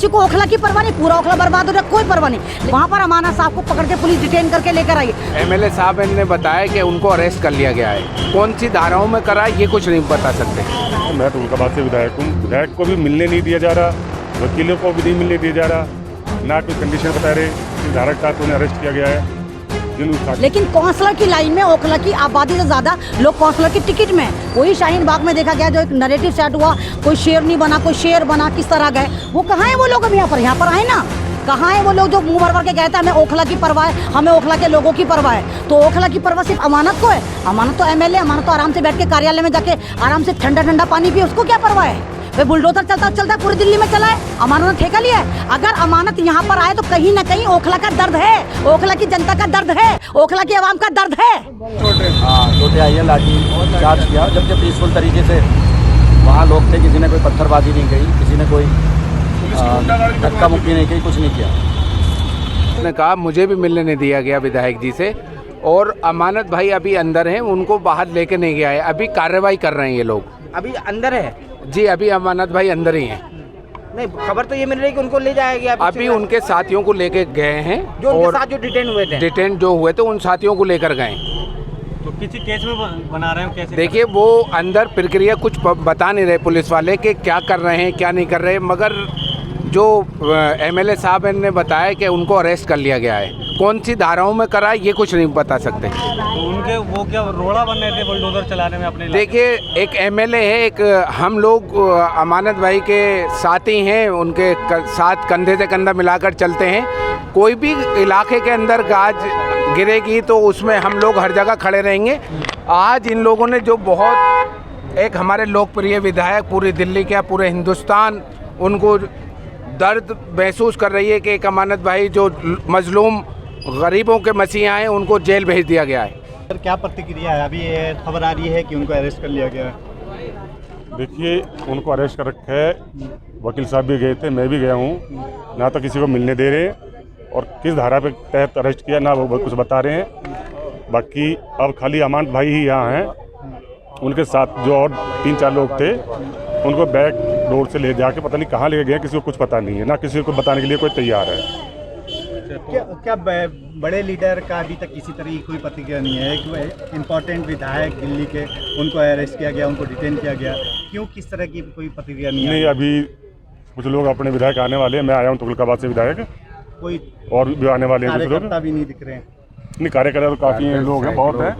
किसी को ओखला की परवाह नहीं, पूरा ओखला बर्बाद हो रहा, कोई परवाह नहीं। वहाँ पर अमाना साहब को पकड़ के पुलिस डिटेन करके लेकर आई। एमएलए साहब ने बताया कि उनको अरेस्ट कर लिया गया है, कौन सी धाराओं में करा ये कुछ नहीं बता सकते। मैं तो तुगलकाबाद से विधायक हूँ, विधायक को भी मिलने नहीं दिया जा रहा, वकीलों को भी नहीं मिलने दिया जा रहा, ना कोई कंडीशन बता रहे कि धारा के तहत उन्हें अरेस्ट किया गया है। लेकिन काउंसलर की लाइन में ओखला की आबादी से ज्यादा लोग काउंसलर की टिकट में, वही शाहीन बाग में देखा गया जो एक नैरेटिव सेट हुआ, कोई शेर नहीं बना, कोई शेर बना, किस तरह गए, वो कहाँ है वो लोग? अब यहाँ पर आए ना, कहाँ है वो लोग जो मुंह भर भर के कहते हैं हमें ओखला की परवाह है, हमें ओखला के लोगों की परवाह है। तो ओखला की परवाह सिर्फ अमानत को है? अमानत तो एमएलए, अमानत तो आराम से बैठ के कार्यालय में जाके आराम से ठंडा ठंडा पानी पिए, उसको क्या परवाह है? वे बुलडोजर चलता पूरी दिल्ली में चला है, अमानत ठेका लिया है। अगर अमानत यहाँ पर आए तो कहीं ना कहीं ओखला का दर्द है, ओखला की जनता का दर्द है, ओखला की आवाम का दर्द है। छोटे आई है, लाठी चार्ज किया, जबकि पीसफुल तरीके से वहाँ लोग थे, किसी ने कोई पत्थरबाजी नहीं की, किसी ने कोई धक्का मुक्की नहीं की, कुछ नहीं किया। उसने कहा मुझे भी मिलने नहीं दिया गया विधायक जी से, और अमानत भाई अभी अंदर हैं, उनको बाहर लेके नहीं गया है, अभी कार्रवाई कर रहे हैं ये लोग। अभी अंदर है जी, अभी अमानत भाई अंदर ही हैं। नहीं, खबर तो ये मिल रही है कि उनको ले जाया गया। अभी उनके साथियों को लेके गए हैं, जो उनके साथ जो डिटेन हुए थे उन साथियों को लेकर गए। तो किसी केस में बना रहे हो कैसे? देखिए, वो अंदर प्रक्रिया कुछ बता नहीं रहे पुलिस वाले कि क्या कर रहे हैं क्या नहीं कर रहे, मगर जो एमएलए साहब ने बताया कि उनको अरेस्ट कर लिया गया है, कौन सी धाराओं में करा ये कुछ नहीं बता सकते। तो उनके वो क्या रोड़ा बन रहे थे बुलडोजर चलाने में अपने? देखिए, एक एमएलए है, एक हम लोग अमानत भाई के साथी हैं, उनके साथ कंधे से कंधा मिलाकर चलते हैं। कोई भी इलाके के अंदर गाज गिरेगी तो उसमें हम लोग हर जगह खड़े रहेंगे। आज इन लोगों ने जो बहुत एक हमारे लोकप्रिय विधायक, पूरी दिल्ली क्या पूरे हिंदुस्तान उनको दर्द महसूस कर रही है कि एक अमानत भाई जो मजलूम गरीबों के मसीहा हैं उनको जेल भेज दिया गया है। सर, क्या प्रतिक्रिया है? अभी ये खबर आ रही है कि उनको अरेस्ट कर लिया गया है। देखिए, उनको अरेस्ट कर रखा है, वकील साहब भी गए थे, मैं भी गया हूँ, ना तो किसी को मिलने दे रहे और किस धारा पे तहत अरेस्ट किया ना वो कुछ बता रहे हैं। बाकी अब खाली अमानत भाई ही यहाँ हैं, उनके साथ जो और 3-4 लोग थे उनको बैक डोर से ले जाके पता नहीं कहाँ ले गए, किसी को कुछ पता नहीं है, ना किसी को बताने के लिए कोई तैयार है। क्या बड़े लीडर का अभी तक किसी तरह की कोई प्रतिक्रिया नहीं है? एक इम्पोर्टेंट विधायक दिल्ली के, उनको अरेस्ट किया गया, उनको डिटेन किया गया, क्यों किस तरह की कोई प्रतिक्रिया नहीं है? नहीं, अभी कुछ लोग अपने विधायक आने वाले हैं, मैं आया हूँ तुगलकाबाद से विधायक, कोई और भी आने वाले हैं। कार्यकर्ता भी नहीं दिख रहे हैं? नहीं, कार्यकर्ता तो काफ़ी लोग हैं, बहुत हैं,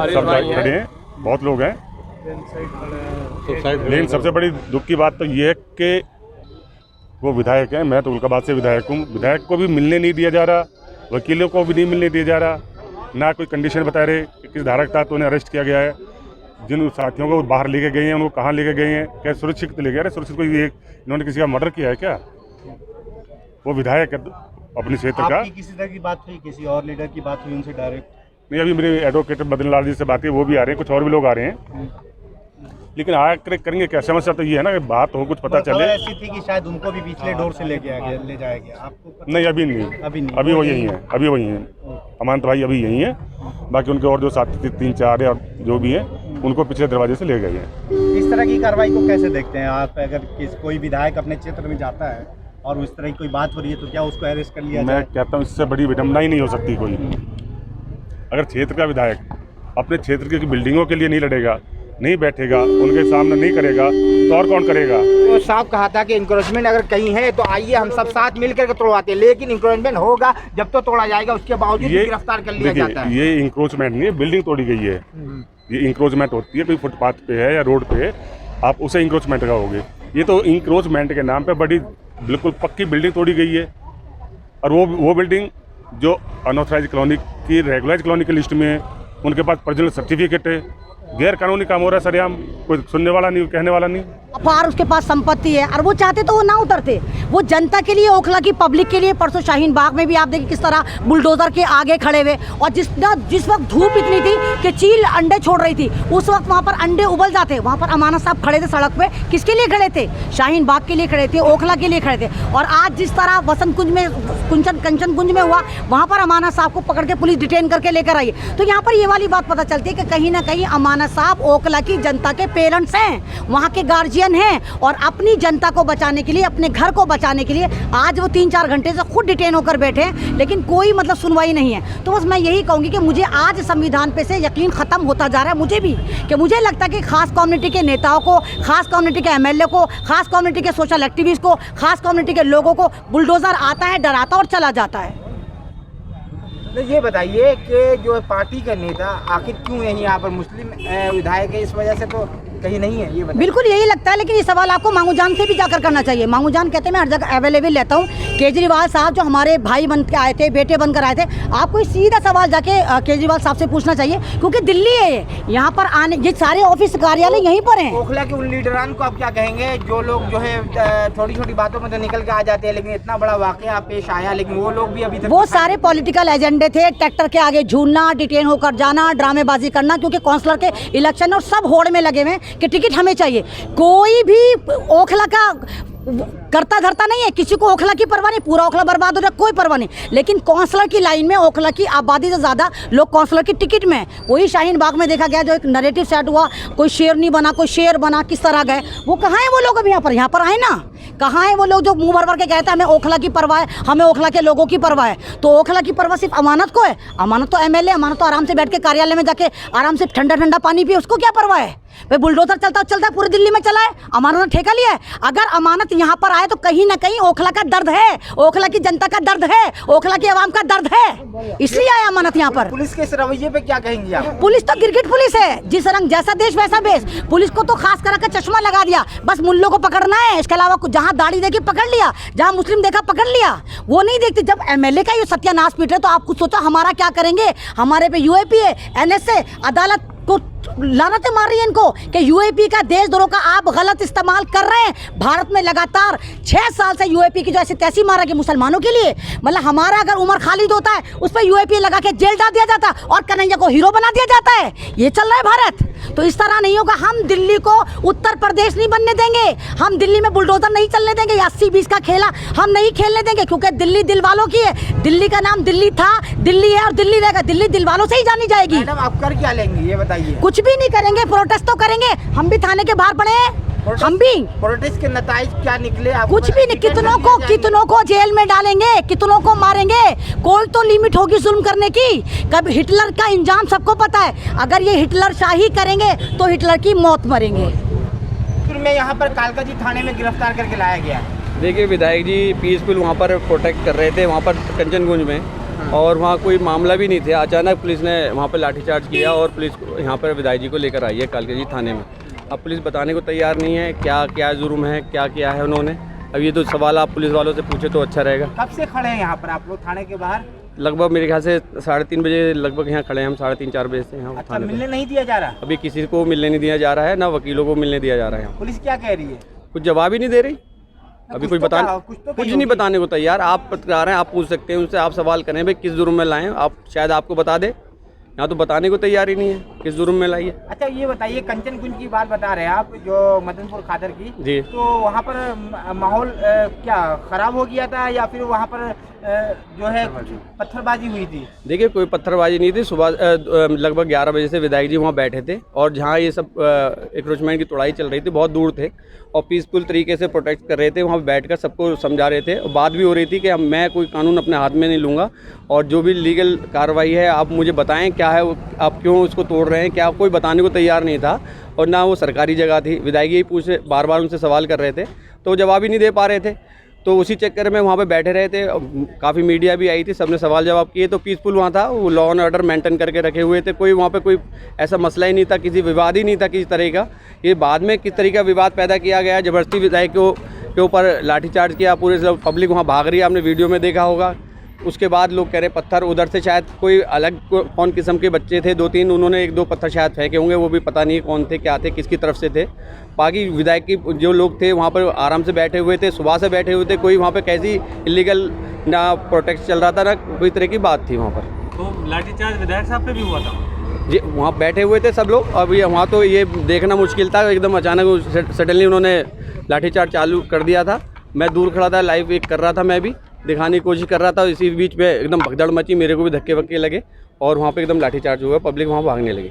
सब खड़े हैं, बहुत लोग हैं। लेकिन सबसे बड़ी दुख की बात तो ये है कि वो विधायक हैं, मैं तुगलकाबाद से विधायक हूँ, विधायक को भी मिलने नहीं दिया जा रहा, वकीलों को भी नहीं मिलने दिया जा रहा, ना कोई कंडीशन बता रहे कि किस धारा के तहत उन्हें अरेस्ट किया गया है। जिन साथियों को बाहर लेके गए हैं उनको कहाँ लेके गए हैं, क्या सुरक्षित ले गए? सुरक्षित कोई इन्होंने किसी का मर्डर किया है क्या? वो विधायक है अपने क्षेत्र का। किसी तरह की बात हुई, किसी और लीडर की बात हुई उनसे डायरेक्ट? नहीं, अभी मेरे एडवोकेट बद्रीलाल जी से बात है, वो भी आ रहे हैं, कुछ और भी लोग आ रहे हैं, लेकिन आकर करेंगे क्या? समस्या तो ये है ना कि बात हो, कुछ पता चले। ऐसी थी कि शायद उनको भी पिछले डोर से ले जाया गया, आपको? नहीं, अभी नहीं, अभी वो यही है, अभी वही है, अमानत भाई अभी यही है। बाकी उनके और जो साथी 3-4 या जो भी है उनको पिछले दरवाजे से ले गए हैं। इस तरह की कार्रवाई को कैसे देखते हैं आप? अगर कोई विधायक अपने क्षेत्र में जाता है और उस तरह की कोई बात हो रही है तो क्या उसको अरेस्ट कर लिया जाए? मैं कहता हूँ इससे बड़ी विडम्बना ही नहीं हो सकती कोई। अगर क्षेत्र का विधायक अपने क्षेत्र की बिल्डिंगों के लिए नहीं लड़ेगा, नहीं बैठेगा, उनके सामने नहीं करेगा तो और कौन करेगा? तो साहब कहा था कि इंक्रोचमेंट अगर कहीं है तो आइए हम सब साथ मिलकर के तोड़वाते हैं, लेकिन इंक्रोचमेंट होगा जब तो तोड़ा जाएगा, उसके बावजूद गिरफ्तार कर लिया जाता है। ये इंक्रोचमेंट नहीं है, बिल्डिंग तोड़ी गई है। ये इंक्रोचमेंट होती है, कोई फुटपाथ पे है या रोड पे, आप उसे इंक्रोचमेंट कहोगे। ये तो इंक्रोचमेंट के नाम पे बड़ी बिल्कुल पक्की बिल्डिंग तोड़ी गई है, और वो बिल्डिंग जो अनऑथराइज कॉलोनी की रेगुलराइज कॉलोनी की लिस्ट में है, उनके पास पर्सनल सर्टिफिकेट है। गैर कानूनी काम हो रहा है सरेआम, कोई सुनने वाला नहीं, कहने वाला नहीं। अपार उसके पास संपत्ति है और वो चाहते तो वो ना उतरते, वो जनता के लिए, ओखला की पब्लिक के लिए। परसों शाहीन बाग में भी आप देखिए किस तरह बुलडोजर के आगे खड़े हुए, और जिस वक्त धूप इतनी थी कि चील अंडे छोड़ रही थी, उस वक्त वहाँ पर अंडे उबल जाते। वहाँ पर अमानत साहब खड़े थे सड़क पे, किसके लिए खड़े थे? शाहीन बाग के लिए खड़े थे, ओखला के लिए खड़े थे। और आज जिस तरह वसंत कुंज में, कंचन कुंज में हुआ, वहाँ पर अमानत साहब को पकड़ के पुलिस डिटेन करके लेकर आई। तो यहाँ पर ये वाली बात पता चलती है कि कहीं ना कहीं अमानत साहब ओखला की जनता के पेरेंट्स हैं, वहाँ के गार्जियन एक्शन है और अपनी जनता को बचाने के लिए, अपने घर को बचाने के लिए आज वो 3-4 घंटे से खुद डिटेन होकर बैठे हैं, लेकिन कोई मतलब सुनवाई नहीं है। तो बस मैं यही कहूँगी कि मुझे आज संविधान पे से यकीन ख़त्म होता जा रहा है, मुझे भी, कि मुझे लगता है कि खास कम्युनिटी के नेताओं को, खास कम्युनिटी के एमएलए को, खास कम्युनिटी के सोशल एक्टिविस्ट को, खास कम्युनिटी के लोगों को बुलडोज़र आता है, डराता और चला जाता है। तो ये बताइए कि जो पार्टी का नेता आखिर क्यों यही यहाँ पर मुस्लिम विधायक है, इस वजह से तो कहीं नहीं है, ये बताइए। बिल्कुल यही लगता है, लेकिन ये सवाल आपको मांगूजान से भी जाकर करना चाहिए। मांगूजान कहते हैं मैं हर जगह अवेलेबल रहता हूँ। केजरीवाल साहब जो हमारे भाई बन के आए थे, बेटे बनकर आए थे, आपको सीधा सवाल जाके केजरीवाल साहब से पूछना चाहिए, क्योंकि दिल्ली है ये, यहाँ पर आने ये सारे ऑफिस कार्यालय यहीं पर हैं। ओखला के उन लीडरान को आप क्या कहेंगे जो लोग जो है छोटी छोटी बातों में तो निकल के आ जाते हैं, लेकिन इतना बड़ा वाकया पेश आया, लेकिन वो लोग भी अभी तक वो सारे पॉलिटिकल एजेंडे थे, ट्रैक्टर के आगे झूलना, डिटेन होकर जाना, ड्रामेबाजी करना, क्योंकि काउंसलर के इलेक्शन और सब होड़ में लगे हुए हैं कि टिकट हमें चाहिए। कोई भी ओखला का करता धरता नहीं है, किसी को ओखला की परवाह नहीं, पूरा ओखला बर्बाद हो जाए कोई परवाह नहीं, लेकिन काउंसलर की लाइन में ओखला की आबादी से ज़्यादा लोग काउंसलर की टिकट में। वही शाहीन बाग में देखा गया, जो एक नैरेटिव सेट हुआ, कोई शेर नहीं बना, कोई शेर बना, किस तरह गए, वो कहाँ है वो लोग? अभी यहाँ पर आए ना, कहाँ है वो लोग जो मुंह भर भर के कहते हैं हमें ओखला की परवाह है, हमें ओखला के लोगों की परवाह है? तो ओखला की परवाह सिर्फ अमानत को है? अमानत तो एमएलए, अमानत तो आराम से बैठ के कार्यालय में जाके आराम से ठंडा ठंडा पानी पिए, उसको क्या परवाह है? भाई बुलडोजर चलता है पूरी दिल्ली में चला है, अमानत ने ठेका लिया है। अगर अमानत यहाँ पर आए तो कहीं ना कहीं ओखला का दर्द है, ओखला की जनता का दर्द है, ओखला की आवाम का दर्द है, इसलिए आए अमानत यहाँ पर। पुलिस के इस रवैये पे क्या कहेंगी आप? पुलिस तो गिरगिट पुलिस है, जिस रंग जैसा देश वैसा बेस। पुलिस को तो खास करके चश्मा लगा दिया, बस मुल्लों को पकड़ना है, इसके अलावा कुछ जहाँ दाढ़ी देखी पकड़ लिया, जहाँ मुस्लिम देखा पकड़ लिया, वो नहीं देखती। जब एमएलए का ये सत्यानाश पीट रहे तो आप कुछ सोचो हमारा क्या करेंगे? हमारे पे यूएपी है, एनएसए, अदालत को लानतें मार रही है इनको कि यूएपी का देशद्रोह का आप गलत इस्तेमाल कर रहे हैं। भारत में लगातार 6 साल से यूएपी की जो ऐसी तैसी मारा कि मुसलमानों के लिए, मतलब हमारा अगर उमर खालिद होता है उस पर यूएपी लगा के जेल डाल दिया जाता और कन्हैया को हीरो बना दिया जाता है। ये चल रहा है भारत, तो इस तरह नहीं होगा। हम दिल्ली को उत्तर प्रदेश नहीं बनने देंगे, हम दिल्ली में बुलडोजर नहीं चलने देंगे, 80-20 का खेला हम नहीं खेलने देंगे, क्योंकि दिल्ली दिल वालों की है। दिल्ली का नाम दिल्ली था, दिल्ली है और दिल्ली रहेगा। दिल्ली दिल वालों से ही जानी जाएगी। मैडम आप कर क्या लेंगी ये बताइए? कुछ भी नहीं करेंगे, प्रोटेस्ट तो करेंगे, हम भी थाने के बाहर पड़े हैं, हम भी। प्रोटेस्ट के नताइज क्या निकले? कुछ भी नहीं, कितनों को जेल में डालेंगे, कितनों को मारेंगे, कोई तो लिमिट होगी जुल्म करने की। कभी हिटलर का इंजाम सबको पता है, अगर ये हिटलर शाही करेंगे तो हिटलर की मौत मरेंगे। फिर मैं यहाँ पर कालकाजी थाने में गिरफ्तार करके लाया गया। देखिए विधायक जी पीसफुल वहाँ पर प्रोटेक्ट कर रहे थे, वहाँ पर कंचनगंज में, और वहाँ कोई मामला भी नहीं थे। अचानक पुलिस ने वहाँ पर लाठीचार्ज किया और पुलिस यहाँ पर विधायक जी को लेकर आई है कालकाजी थाने में। अब पुलिस बताने को तैयार नहीं है क्या क्या जुर्म है, क्या किया है उन्होंने। अब ये तो सवाल आप पुलिस वालों से पूछे तो अच्छा रहेगा। कब से खड़े हैं यहाँ पर आप लोग थाने के बाहर? लगभग मेरे ख्याल से 3:30 बजे लगभग यहाँ खड़े हैं हम, 3:30-4 बजे से यहाँ अच्छा, थाने मिलने नहीं दिया जा रहा? अभी किसी को मिलने नहीं दिया जा रहा है, ना वकीलों को मिलने दिया जा रहा है। पुलिस क्या कह रही है? कुछ जवाब ही नहीं दे रही अभी, कुछ नहीं बताने को तैयार। आप पत्रकार हैं, आप पूछ सकते हैं उनसे, आप सवाल करें भाई किस जुर्म में लाए, आप शायद आपको बता दे। यहाँ तो बताने को तैयार ही नहीं है किस जुर्म में लाइए। अच्छा ये बताइए, कंचनकुंज की बात बता रहे हैं आप, जो मदनपुर खादर की जी, तो वहाँ पर माहौल क्या खराब हो गया था या फिर वहाँ पर जो है पत्थरबाजी हुई थी? देखिए कोई पत्थरबाजी नहीं थी। सुबह लगभग 11 बजे से विधायक जी वहाँ बैठे थे और जहाँ ये सब इंक्रोचमेंट की तोड़ाई चल रही थी बहुत दूर थे और पीसफुल तरीके से प्रोटेक्ट कर रहे थे। वहाँ बैठकर सबको समझा रहे थे और बात भी हो रही थी कि मैं कोई कानून अपने हाथ में नहीं लूँगा और जो भी लीगल कार्रवाई है आप मुझे बताएं क्या है, आप क्यों उसको तोड़ रहे हैं, क्या कोई बताने को तैयार नहीं था। और ना वो सरकारी जगह थी, विधायक जी पूछे बार बार उनसे सवाल कर रहे थे तो जवाब ही नहीं दे पा रहे थे। तो उसी चक्कर में वहाँ पे बैठे रहे थे, काफ़ी मीडिया भी आई थी, सबने सवाल जवाब किए। तो पीसफुल वहाँ था, वो लॉ एंड ऑर्डर मेंटेन करके रखे हुए थे, कोई वहाँ पे कोई ऐसा मसला ही नहीं था, किसी विवाद ही नहीं था किसी तरह का। ये बाद में किस तरह का विवाद पैदा किया गया, जबरदस्ती विधायक के ऊपर लाठीचार्ज किया, पूरे पब्लिक वहाँ भाग रही है, आपने वीडियो में देखा होगा। उसके बाद लोग कह रहे पत्थर, उधर से शायद कोई अलग कौन किस्म के बच्चे थे 2-3, उन्होंने 1-2 पत्थर शायद फेंके होंगे, वो भी पता नहीं कौन थे, क्या थे, किसकी तरफ से थे। बाकी विधायक की जो लोग थे वहाँ पर आराम से बैठे हुए थे, सुबह से बैठे हुए थे, कोई वहाँ पे कैसी इलीगल ना प्रोटेक्ट चल रहा था ना कोई तरह की बात थी वहाँ पर। तो लाठीचार्ज विधायक साहब पे भी हुआ था जी, वहाँ बैठे हुए थे सब लोग। अब ये वहाँ तो ये देखना मुश्किल था, एकदम अचानक सडनली उन्होंने लाठीचार्ज चालू कर दिया था। मैं दूर खड़ा था, लाइव एक कर रहा था, मैं भी दिखाने की कोशिश कर रहा था। इसी बीच में एकदम भगदड़ मची, मेरे को भी धक्के वक्के लगे और वहाँ पे एकदम लाठीचार्ज हुआ, पब्लिक वहाँ भागने लगी।